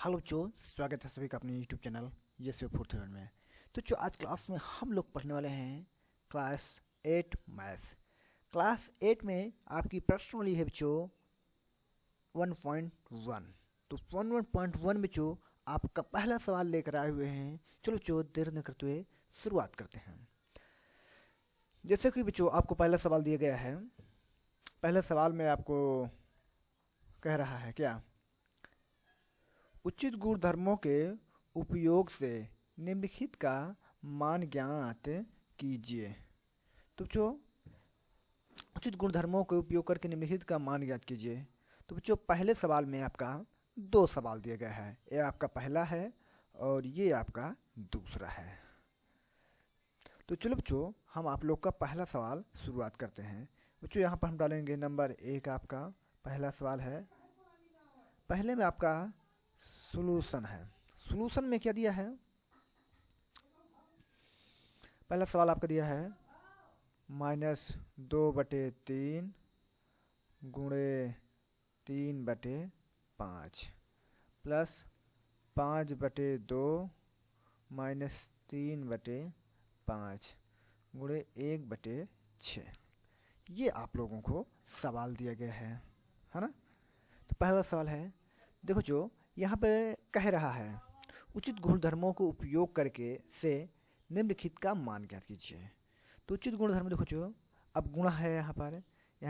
Hello बच्चों, स्वागत है सभी का अपने YouTube channel yes fourth year में। तो जो आज क्लास में हम लोग पढ़ने वाले हैं क्लास 8 मैथ्स। क्लास 8 में आपकी प्रश्न वाली है बच्चों 1.1। तो 1.1 बच्चों आपका पहला सवाल लेकर आए हुए हैं। चलो बच्चों देर न करते हुए शुरुआत करते हैं। जैसे कि बच्चों आपको पहला सवाल दिया गया है। पहले सवाल में आपको कह रहा है क्या, उचित गुणधर्मों के उपयोग से निम्नलिखित का मान ज्ञात कीजिए। तो बच्चों उचित गुणधर्मों के उपयोग करके निम्नलिखित का मान ज्ञात कीजिए। तो बच्चों पहले सवाल में आपका दो सवाल दिया गया है। ये आपका पहला है और ये आपका दूसरा है। तो चलो बच्चों हम आप लोग का पहला सवाल शुरुआत करते हैं। बच्चों यहाँ पर हम डालेंगे नंबर 1। आपका पहला सवाल है। पहले में आपका सॉल्यूशन है। सॉल्यूशन में क्या दिया है? पहला सवाल आपका दिया है -2/3 गुणे 3/5 प्लस 5/2 माइनस 3/5 गुणे 1/6। ये आप लोगों को सवाल दिया गया है ना। तो पहला सवाल है, देखो जो यहाँ पे कह रहा है उचित गुणधर्मों को उपयोग करके से निम्नलिखित का मान ज्ञात कीजिए। तो उचित गुणधर्म देखो जो अब गुणा है, यहाँ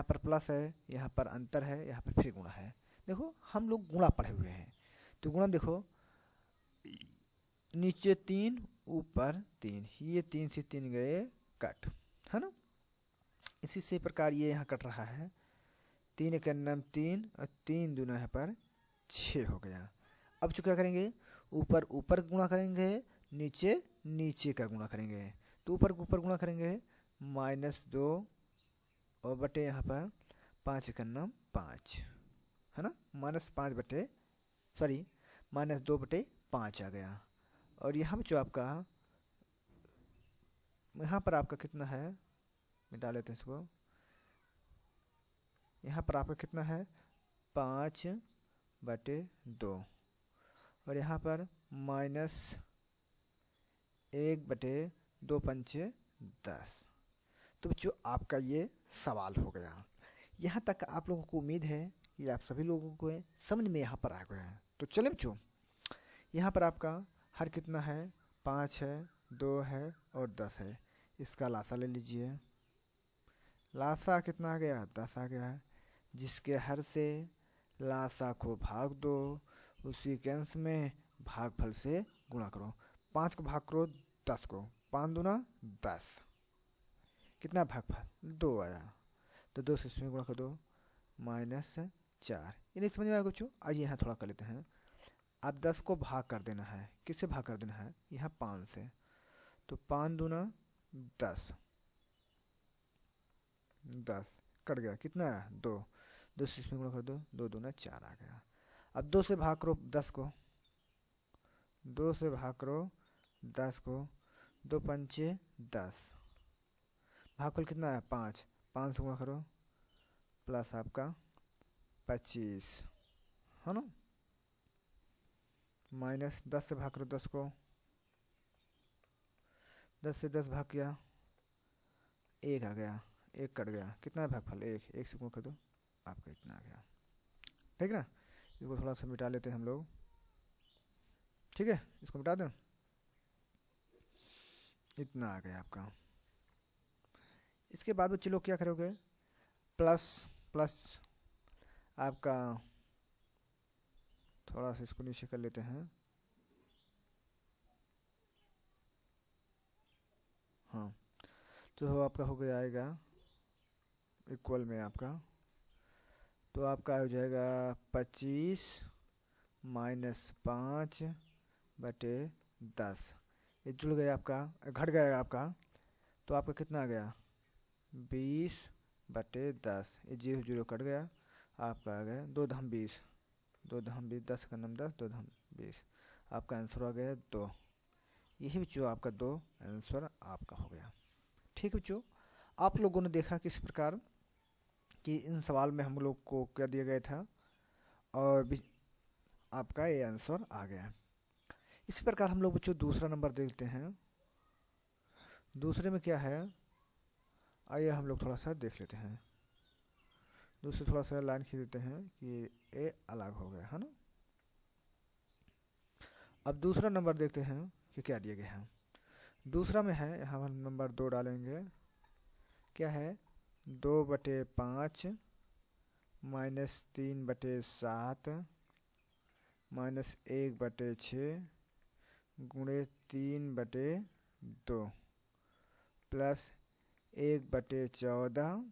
पर प्लस है, यहाँ पर अंतर है, यहाँ पर फिर गुणा है। देखो हम लोग गुणा पढ़े हुए हैं। तो गुणा देखो नीचे 3 ऊपर 3, ये 3 से 3 गए कट, है ना। इसी से प्रकार ये यहाँ कट रहा है। 3 एक 3 और 3 दूना यहाँ पर 6 हो गया। अब जो क्या करेंगे, ऊपर ऊपर गुणा करेंगे, नीचे नीचे का गुणा करेंगे। तो ऊपर ऊपर गुणा करेंगे -2 और बटे यहाँ पर 5 एक 5, है ना। -2/5 आ गया। और यहाँ जो आपका यहाँ पर आपका कितना है, मिटा लेते हैं इसको। यहाँ पर आपका कितना है 5/2 और यहाँ पर -1/2 पंचे 10। तो बच्चों आपका ये सवाल हो गया। यहाँ तक आप लोगों को उम्मीद है कि आप सभी लोगों को समझ में यहाँ पर आ गया है। तो चले बच्चों यहाँ पर आपका हर कितना है, 5 है, 2 है और 10 है। इसका लासा ले लीजिए। लासा कितना आ गया, 10 आ गया। जिसके हर से लासा को भाग दो, उसी के अंश में भागफल से गुणा करो। 5 को भाग करो 10 को, 5 दूना 10, कितना भागफल 2 आया। तो 2 से इसमें गुणा कर दो -4। ये नहीं समझ में आया कुछ? आइए यहाँ थोड़ा कर लेते हैं। अब 10 को भाग कर देना है, किससे भाग कर देना है, यहाँ 5 से। तो 5 दूना 10, 10 कट गया, कितना है 2। 2 से इसमें गुणा कर दो, 2 दूना 4 आ गया। अब 2 से भाग करो 10 को, 2 से भाग करो 10 को, 2 पंचे 10, भागफल कितना है 5, 5 से गुणा करो प्लस आपका 25, है ना। -10 से भाग करो 10 को, 10 से 10 भाग किया 1 आ गया, 1 कट गया, कितना है भागफल 1, 1 से गुणा कर दो आपका इतना आ गया। ठीक है ना। इसको थोड़ा सा मिटा लेते हैं हम लोग। ठीक है, इसको मिटा दें, इतना आ गया आपका। इसके बाद बच्चे लोग क्या करोगे, प्लस प्लस आपका थोड़ा सा इसको नीचे कर लेते हैं। हाँ, तो आपका हो गया आएगा इक्वल में आपका, तो आपका हो जाएगा 25 -5/10। ये जुड़ गया आपका, घट गया आपका। तो आपका कितना आ गया 20/10। ये 0 0 कट गया, आपका आ गया 2 धाम 20, 2 धाम 20, 10 का 10, 2 धाम 20। आपका आंसर आ गया 2। यही बच्चों आपका 2 आंसर आपका हो गया। ठीक है बच्चों, आप लोगों ने देखा किस प्रकार कि इन सवाल में हम लोग को क्या दिया गया था और आपका ये आंसर आ गया। इसी प्रकार हम लोग बच्चों दूसरा नंबर देखते हैं। दूसरे में क्या है, आइए हम लोग थोड़ा सा देख लेते हैं। दूसरे थोड़ा सा लाइन खींच देते हैं कि ए अलग हो गया है ना। अब दूसरा नंबर देखते हैं कि क्या दिया गया है। दूसरा में है, यहाँ हम नंबर 2 डालेंगे। क्या है, 2/5 -3/7 -1/6 गुणे 3/2 प्लस 1/14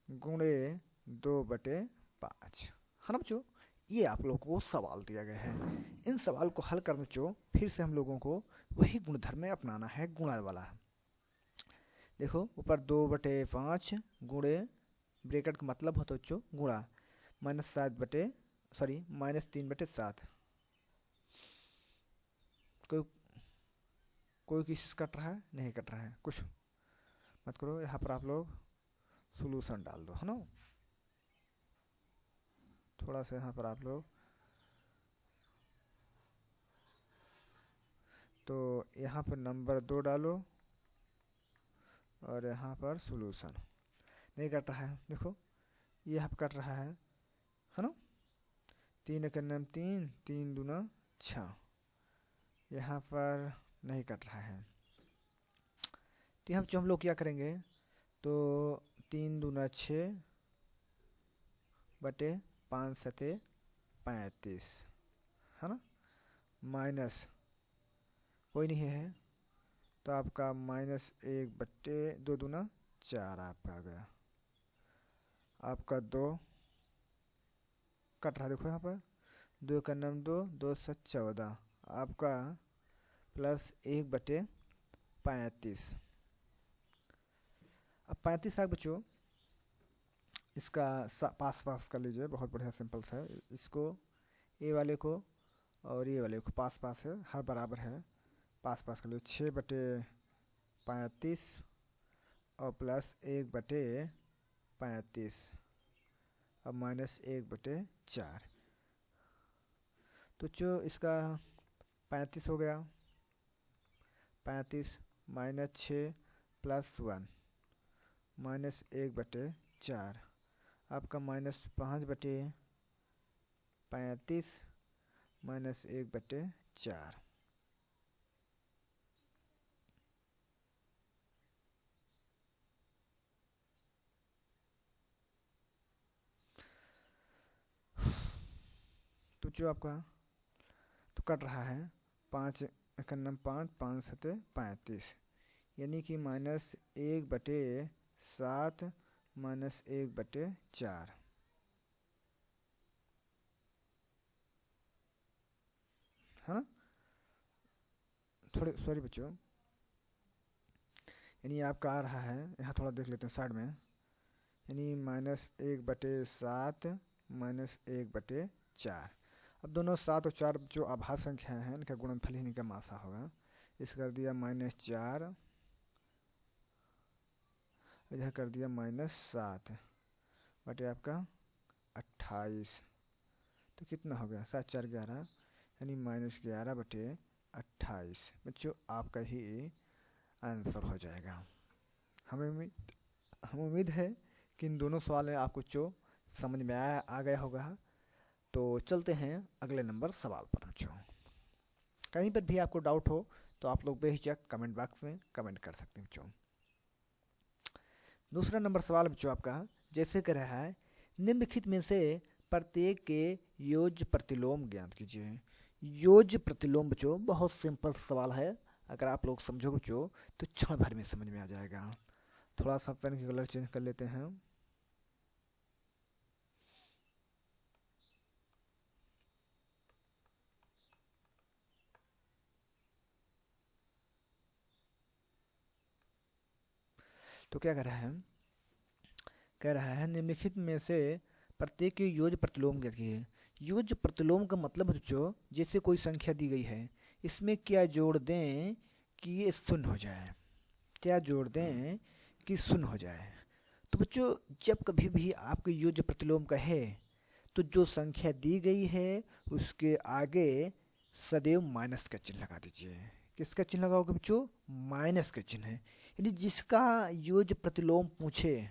गुणे 2/5 है ना बच्चों। ये आप लोगों को सवाल दिया गया है। इन सवाल को हल करने बच्चों फिर से हम लोगों को वही गुणधर्म में अपनाना है, गुणा वाला। देखो ऊपर 2/5 गुणे, ब्रैकेट का मतलब होता है बच्चों गुणा, -3/7। कोई कोई किसी कट रहा है, नहीं कट रहा है, कुछ मत करो। यहाँ पर आप लोग सॉल्यूशन डाल दो है ना। थोड़ा सा यहाँ पर आप लोग, तो यहाँ पर नंबर 2 डालो और यहाँ पर सॉल्यूशन। नहीं कट रहा है, देखो ये यहाँ पर कट रहा है ना। 3 × 3, 3 दूना 6। यहाँ पर नहीं कट रहा है, तो यहाँ जो हम लोग क्या करेंगे, तो 3 दूना 6 बटे 5 सते 35 है ना, माइनस कोई नहीं है तो आपका -1/2 दूना 4 आपका आ गया। आपका 2 कट रहा, देखो यहाँ पर 2 × 2, 2 × 14 आपका प्लस 1/35। अब 35 आ बच्चों, इसका पास पास कर लीजिए, बहुत बढ़िया सिंपल सा है। इसको ए वाले को और ये वाले को पास पास है, हर बराबर है, पास पास कर लीजिए। 6/35 और प्लस 1/35 अब -1/4, तो जो इसका 35 हो गया। 35 -6 + 1 -1/4 आपका -5/35 -1/4। तो जो आपका तो कट रहा है 5 × 5, 5 × 35 यानी कि -1/7 -1/4 है ना। थोड़े सॉरी बच्चों, यानी आपका आ रहा है, यहाँ थोड़ा देख लेते हैं साइड में, यानी -1/7 -1/4। अब दोनों 7 और 4 जो आभास संख्या हैं इनका गुणनफल ही इनका मासा होगा। इस कर दिया -4, इधर कर दिया -7 बटे आपका 28, तो कितना हो गया 7 × 4 = 11 यानी -11/28 बच्चों आपका ही आंसर हो जाएगा। हम उम्मीद है कि इन दोनों सवाल में आपको जो समझ में आ गया होगा। तो चलते हैं अगले नंबर सवाल पर बच्चों। कहीं पर भी आपको डाउट हो तो आप लोग बेहिचक कमेंट बॉक्स में कमेंट कर सकते हैं बच्चों। दूसरा नंबर सवाल बच्चों आपका जैसे कह रहा है, निम्नलिखित में से प्रत्येक के योज्य प्रतिलोम ज्ञात कीजिए। योज्य प्रतिलोम बच्चों बहुत सिंपल सवाल है, अगर आप लोग समझो बच्चों तो क्षण भर में समझ में आ जाएगा। थोड़ा सा पेन की कलर चेंज कर लेते हैं। तो क्या कह रहा है निम्नलिखित में से प्रत्येक के योज्य प्रतिलोम ज्ञात कीजिए। योज्य प्रतिलोम का मतलब बच्चों जैसे कोई संख्या दी गई है, इसमें क्या जोड़ दें कि ये शून्य हो जाए, क्या जोड़ दें कि शून्य हो जाए। तो बच्चों जब कभी भी आपको योज्य प्रतिलोम कहे तो जो संख्या दी गई है उसके आगे सदैव माइनस का चिन्ह लगा दीजिए। किसका चिन्ह लगाओगे बच्चों? माइनस का चिन्ह है। यानी जिसका योज्य प्रतिलोम पूछे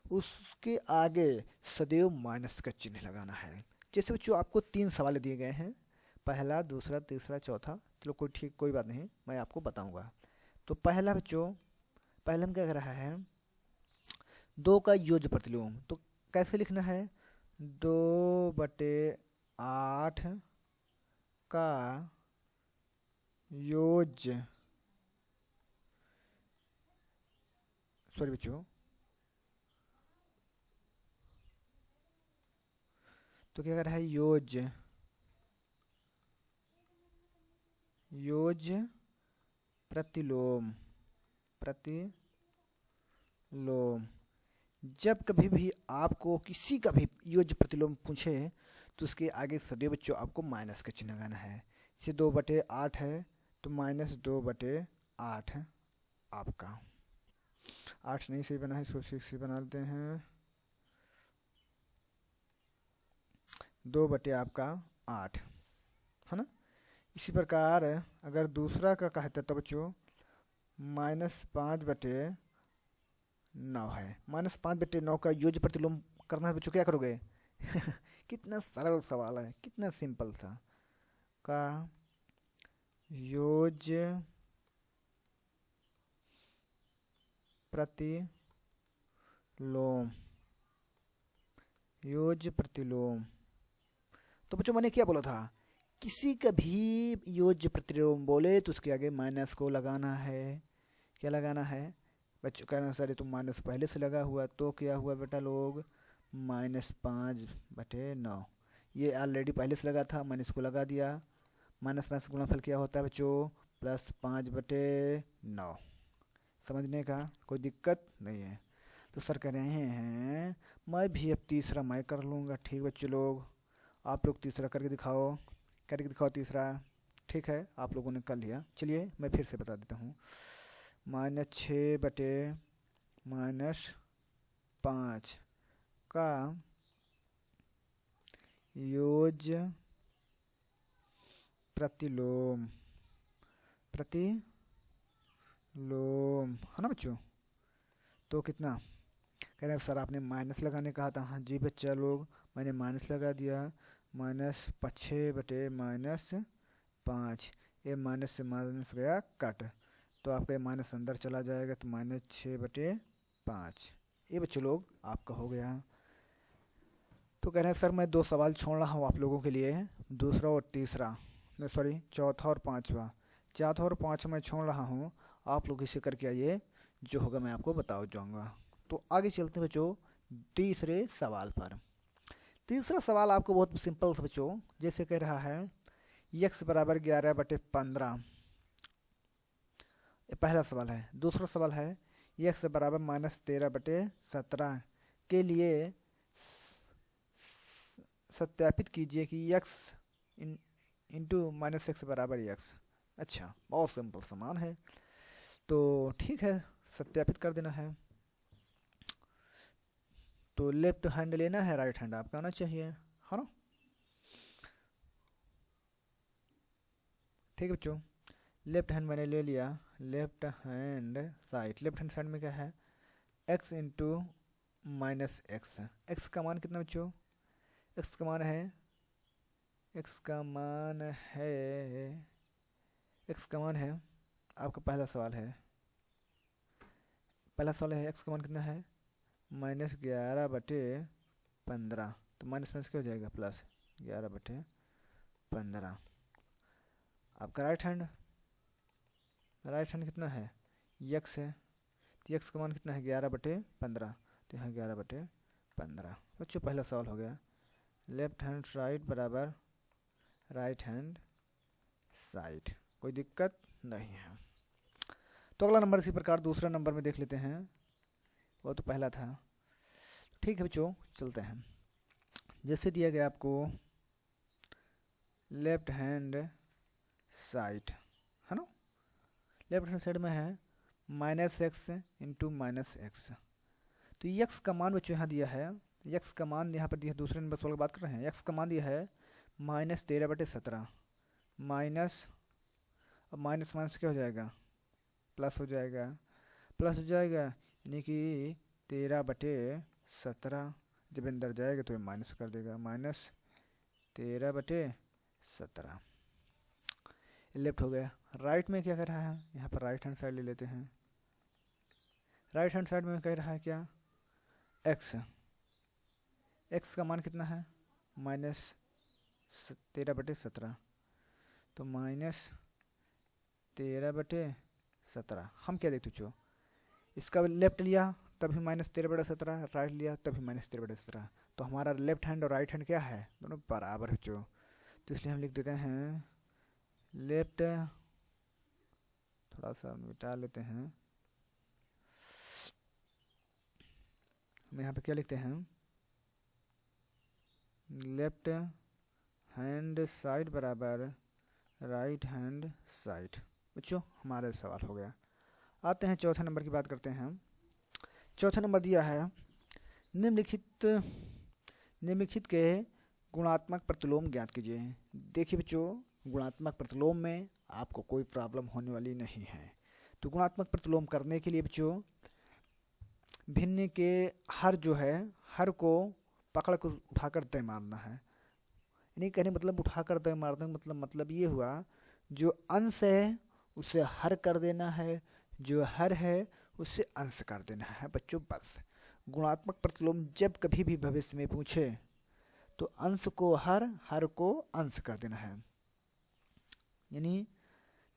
उसके आगे सदैव माइनस का चिन्ह लगाना है। जैसे बच्चों आपको 3 सवाल दिए गए हैं, पहला, दूसरा, तीसरा, चौथा। चलो कोई बात नहीं, मैं आपको बताऊंगा। तो पहला बच्चों, पहले में क्या कर रहा है, 2 का योज्य प्रतिलोम। तो कैसे लिखना है? 2/8 का योज्य, सॉरी बच्चों, तो क्या कर रहा है, योज्य प्रतिलोम, जब कभी भी आपको किसी का भी योज्य प्रतिलोम पूछे तो उसके आगे सदैव बच्चों आपको माइनस का चिन्ह लगाना है। जैसे 2/8 है तो -2/8 आपका, 8 नहीं सही बना है, इसको 6 बना लेते हैं। 2/8 है ना। इसी प्रकार अगर दूसरा का कहते तो बच्चों -5/9 है। -5/9 का योज्य प्रतिलोम करना है बच्चों, क्या करोगे? कितना सरल सवाल है, कितना सिंपल सा। का योज्य प्रतिलोम, तो बच्चों मैंने क्या बोला था, किसी का भी योज्य प्रतिलोम बोले तो उसके आगे माइनस को लगाना है। क्या लगाना है बच्चों? कहना सर ये तो माइनस पहले से लगा हुआ, तो क्या हुआ बेटा लोग, -5/9, ये ऑलरेडी पहले से लगा था, मैंने इसको लगा दिया। -5 गुणनफल क्या होता है बच्चों? +5/9। समझने का कोई दिक्कत नहीं है। तो सर कह रहे हैं मैं भी अब तीसरा मैं कर लूँगा। ठीक बच्चों लोग, आप लोग तीसरा करके दिखाओ, तीसरा। ठीक है, आप लोगों ने कर लिया। चलिए मैं फिर से बता देता हूँ। -6/-5 का योज्य प्रतिलोम है ना बच्चों। तो कितना कह रहे हैं सर, आपने माइनस लगाने कहा था। हाँ जी बच्चा लोग, मैंने माइनस लगा दिया। -6/-5, ये माइनस से माइनस गया कट, तो आपका ये माइनस अंदर चला जाएगा, तो -6/5 ये बच्चों लोग आपका हो गया। तो कह रहे हैं सर मैं 2 सवाल छोड़ रहा हूँ आप लोगों के लिए, दूसरा और तीसरा, सॉरी चौथा और पाँचवा। चौथा और पाँचवा मैं छोड़ रहा हूँ, आप लोग इसे करके आइए, जो होगा मैं आपको बता जाऊँगा। तो आगे चलते हैं बच्चों तीसरे सवाल पर। तीसरा सवाल आपको बहुत सिंपल सा बच्चों, जैसे कह रहा है x बराबर 11/15, पहला सवाल है। दूसरा सवाल है x बराबर -13/17 के लिए सत्यापित कीजिए कि x इंटू -x बराबर x। अच्छा, बहुत सिंपल समान है, तो ठीक है सत्यापित कर देना है। तो लेफ्ट हैंड लेना है, राइट हैंड आपका आना चाहिए, है ना। ठीक है बच्चों, लेफ्ट हैंड मैंने ले लिया। लेफ्ट हैंड साइड में क्या है, x इंटू -x। x का मान कितना बच्चों? x का मान है x का मान है आपका पहला सवाल है x का मान कितना है? -11/15, तो माइनस क्या हो जाएगा, +11/15। आपका राइट हैंड कितना है? x है, तो x का मान कितना है? 11/15, तो यहाँ 11/15। बच्चों पहला सवाल हो गया। लेफ्ट हैंड साइड बराबर राइट हैंड साइड, कोई दिक्कत नहीं है। तो अगला नंबर इसी प्रकार दूसरा नंबर में देख लेते हैं, वो तो पहला था। ठीक है बच्चों, चलते हैं। जैसे दिया गया आपको लेफ्ट हैंड साइड, है ना, लेफ्ट हैंड साइड में है -x इंटू -x। तो x का मान बच्चों यहाँ दिया है यक्स का मान यहाँ पर दिया, दूसरे नंबर सवाल की बात कर रहे हैं। यक्स का मान दिया है -13/17 माइनस, अब माइनस माइनस क्या हो जाएगा, प्लस हो जाएगा, प्लस हो जाएगा, यानी कि 13/17 जब अंदर जाएगा तो ये माइनस कर देगा, -13/17 लेफ्ट हो गया। राइट में क्या कर रहा है, यहाँ पर राइट हैंड साइड ले लेते हैं। राइट हैंड साइड में कह रहा है क्या, एक्स, एक्स का मान कितना है -13/17, तो -13/17 हम क्या देखते चो, इसका लेफ्ट लिया तभी -13/17, राइट लिया तभी -13/17, तो हमारा लेफ्ट हैंड और राइट हैंड क्या है, दोनों बराबर है जो, तो इसलिए हम लिख देते हैं लेफ्ट, थोड़ा सा मिटा लेते हैं, हम यहाँ पे क्या लिखते हैं, लेफ्ट हैंड साइड बराबर राइट हैंड साइड। बच्चों हमारा सवाल हो गया। आते हैं चौथे नंबर की बात करते हैं। चौथा नंबर दिया है निम्नलिखित के गुणात्मक प्रतिलोम ज्ञात कीजिए। देखिए बच्चों, गुणात्मक प्रतिलोम में आपको कोई प्रॉब्लम होने वाली नहीं है। तो गुणात्मक प्रतिलोम करने के लिए बच्चों भिन्न के हर जो है, हर को पकड़ कर उठाकर तय मारना है। यानी कहने मतलब उठाकर तय मारने का मतलब ये हुआ, जो अंश है उसे हर कर देना है, जो हर है उससे अंश कर देना है बच्चों, बस। गुणात्मक प्रतिलोम जब कभी भी भविष्य में पूछे तो अंश को हर, हर को अंश कर देना है। यानी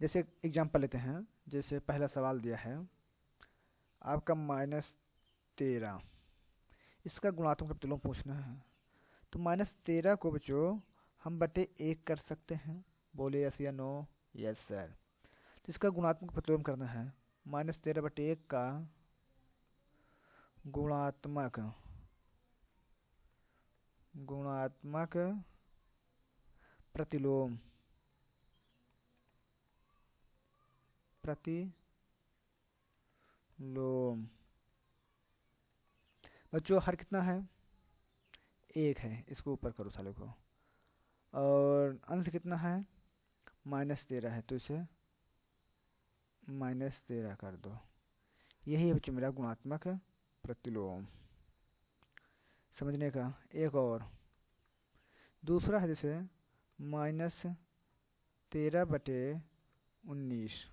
जैसे एग्जाम्पल लेते हैं, जैसे पहला सवाल दिया है आपका -13, इसका गुणात्मक प्रतिलोम पूछना है। तो -13 को बच्चों हम बटे 1 कर सकते हैं, बोले यस या नो, यस सर। तो इसका गुणात्मक प्रतिलोम करना है, -13/1 का गुणात्मक प्रतिलोम बच्चों हर कितना है, 1 है, इसको ऊपर करो साले को, और अंश कितना है -13 है, तो इसे -13 कर दो। यही है बच्चों मेरा गुणात्मक प्रतिलोम। समझने का एक और दूसरा है, जैसे -13/19,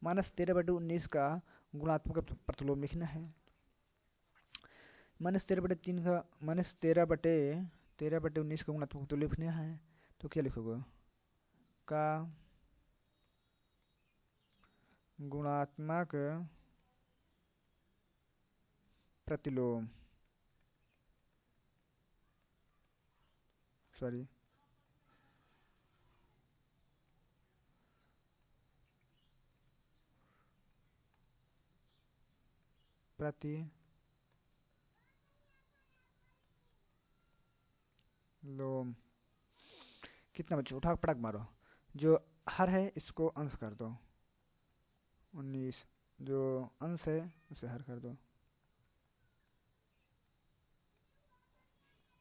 -13/19 का गुणात्मक प्रतिलोम लिखना है। -13/3 का, -13/19 का गुणात्मक प्रतिलोम लिखना है, तो क्या लिखोगे, का गुणात्मक प्रतिलोम, सॉरी प्रतिलोम कितना बच्चों, उठा पटक मारो, जो हर है इसको अंश कर दो, 19, जो अंश है उसे हर कर दो,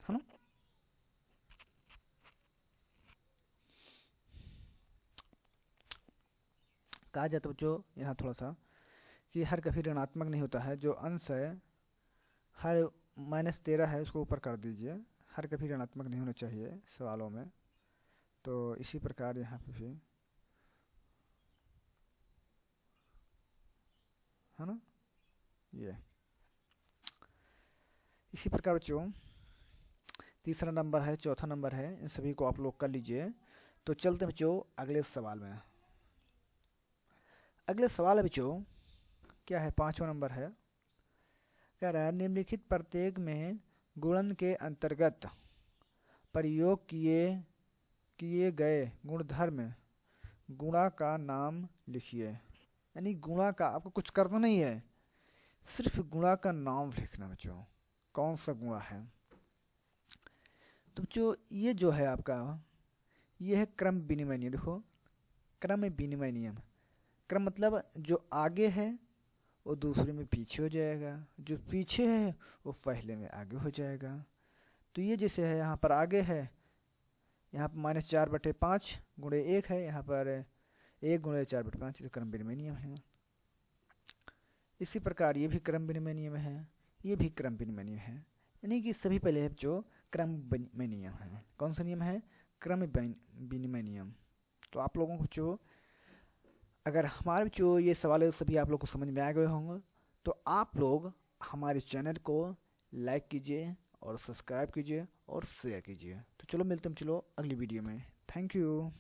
है ना। कहा जाता है बच्चों यहाँ थोड़ा सा कि हर कभी ऋणात्मक नहीं होता है, जो अंश है हर -13 है उसको ऊपर कर दीजिए, हर कभी ऋणात्मक नहीं होना चाहिए सवालों में। तो इसी प्रकार यहाँ पे भी, है ना, ये इसी प्रकार बच्चों तीसरा नंबर है, चौथा नंबर है, इन सभी को आप लोग कर लीजिए। तो चलते हैं बच्चों अगले सवाल में। अगले सवाल है बच्चों क्या है, 5वां नंबर है, कह रहा है निम्नलिखित प्रत्येक में गुणन के अंतर्गत प्रयोग किए गए गुणधर्म गुणा का नाम लिखिए। यानी गुणा का आपको कुछ करना नहीं है, सिर्फ गुणा का नाम लिखना बच्चों, कौन सा गुणा है। तो बच्चों ये जो है आपका, ये है क्रम विनिमय नियम। देखो क्रम विनिमय नियम, क्रम मतलब जो आगे है वो दूसरे में पीछे हो जाएगा, जो पीछे है वो पहले में आगे हो जाएगा। तो ये जैसे है यहाँ पर आगे है, यहाँ पर -4/5 गुणे 1 है, यहाँ पर 1 गुणे 4/5, तो क्रम विनिमय नियम है। इसी प्रकार ये भी क्रम विनिमय नियम है, ये भी क्रम विनिमय नियम है। यानी कि सभी पहले जो क्रम विनिमय नियम है, कौन सा नियम है? क्रम विनिमय नियम। तो आप लोगों को जो अगर हमारे जो ये सवाल है सभी आप लोग को समझ में आ गए होंगे, तो आप लोग हमारे चैनल को लाइक कीजिए और सब्सक्राइब कीजिए और शेयर कीजिए। तो चलो मिलते हैं, चलो अगली वीडियो में। Thank you.